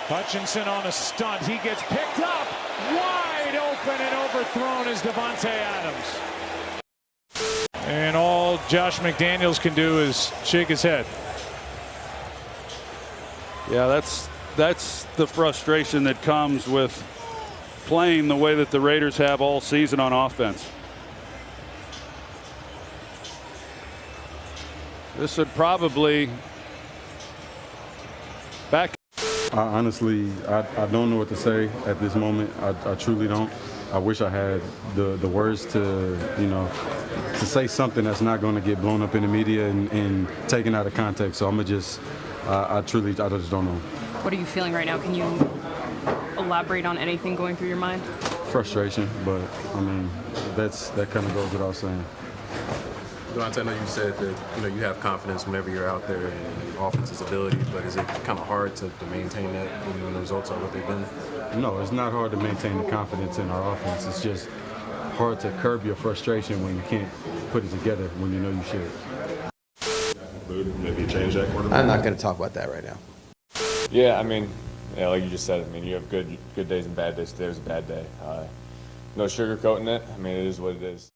Hutchinson on a stunt. He gets picked up. Wide open and overthrown is Davante Adams. And all Josh McDaniels can do is shake his head. Yeah, that's the frustration that comes with playing the way that the Raiders have all season on offense. This would probably back. Honestly, I don't know what to say at this moment. I truly don't. I wish I had the words to say something that's not going to get blown up in the media and taken out of context. So I'm gonna just, I just don't know. What are you feeling right now? Can you elaborate on anything going through your mind? Frustration, but I mean, that kind of goes without saying. Davante, I know you said that you have confidence whenever you're out there in offense's ability, but is it kind of hard to maintain that when the results are what they've been? No, it's not hard to maintain the confidence in our offense. It's just hard to curb your frustration when you can't put it together when you know you should. Maybe change that quarterback? I'm not going to talk about that right now. Yeah, I mean, like you just said, I mean, you have good days and bad days. Today was a bad day. No sugarcoating it. I mean, it is what it is.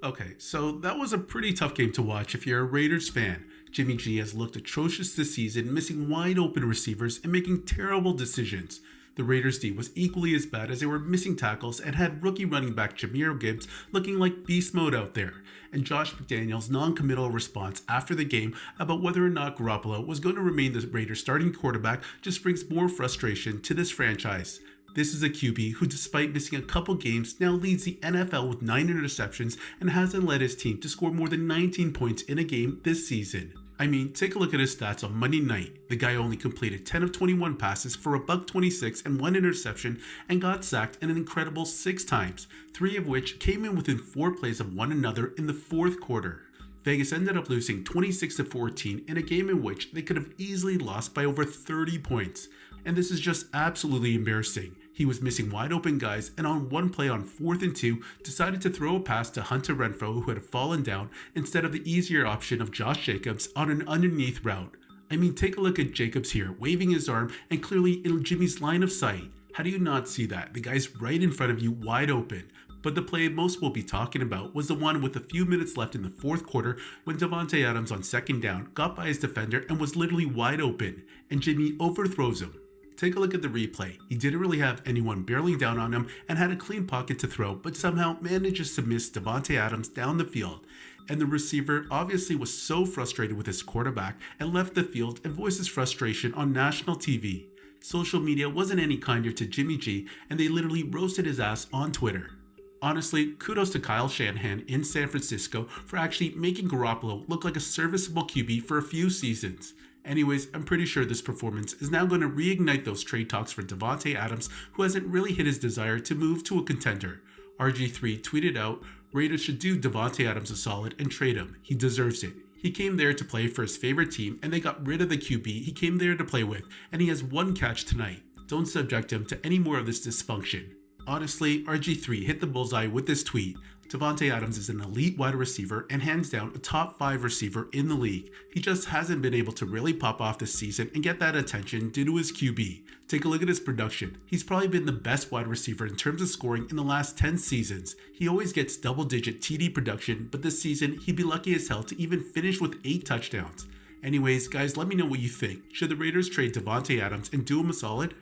Okay, so that was a pretty tough game to watch if you're a Raiders fan. Jimmy G has looked atrocious this season, missing wide open receivers and making terrible decisions. The Raiders D was equally as bad as they were missing tackles and had rookie running back Jahmyr Gibbs looking like beast mode out there. And Josh McDaniels' non-committal response after the game about whether or not Garoppolo was going to remain the Raiders starting quarterback just brings more frustration to this franchise. This is a QB who, despite missing a couple games, now leads the NFL with 9 interceptions and hasn't led his team to score more than 19 points in a game this season. I mean, take a look at his stats on Monday night. The guy only completed 10 of 21 passes for $126 and 1 interception and got sacked an incredible 6 times, 3 of which came in within 4 plays of one another in the fourth quarter. Vegas ended up losing 26-14 in a game in which they could have easily lost by over 30 points. And this is just absolutely embarrassing. He was missing wide open guys and on one play on 4th and 2 decided to throw a pass to Hunter Renfrow who had fallen down instead of the easier option of Josh Jacobs on an underneath route. I mean, take a look at Jacobs here, waving his arm and clearly in Jimmy's line of sight. How do you not see that? The guy's right in front of you, wide open. But the play most will be talking about was the one with a few minutes left in the fourth quarter when Davante Adams on 2nd down got by his defender and was literally wide open, and Jimmy overthrows him. Take a look at the replay. He didn't really have anyone barreling down on him and had a clean pocket to throw, but somehow manages to miss Davante Adams down the field. And the receiver obviously was so frustrated with his quarterback and left the field and voiced his frustration on national TV. Social media wasn't any kinder to Jimmy G, and they literally roasted his ass on Twitter. Honestly, kudos to Kyle Shanahan in San Francisco for actually making Garoppolo look like a serviceable QB for a few seasons. Anyways, I'm pretty sure this performance is now going to reignite those trade talks for Davante Adams, who hasn't really hit his desire to move to a contender. RG3 tweeted out, Raiders should do Davante Adams a solid and trade him. He deserves it. He came there to play for his favorite team and they got rid of the QB he came there to play with, and he has 1 catch tonight. Don't subject him to any more of this dysfunction. Honestly, RG3 hit the bullseye with this tweet. Davante Adams is an elite wide receiver and hands down a top 5 receiver in the league. He just hasn't been able to really pop off this season and get that attention due to his QB. Take a look at his production. He's probably been the best wide receiver in terms of scoring in the last 10 seasons. He always gets double-digit TD production, but this season he'd be lucky as hell to even finish with 8 touchdowns. Anyways, guys, let me know what you think. Should the Raiders trade Davante Adams and do him a solid?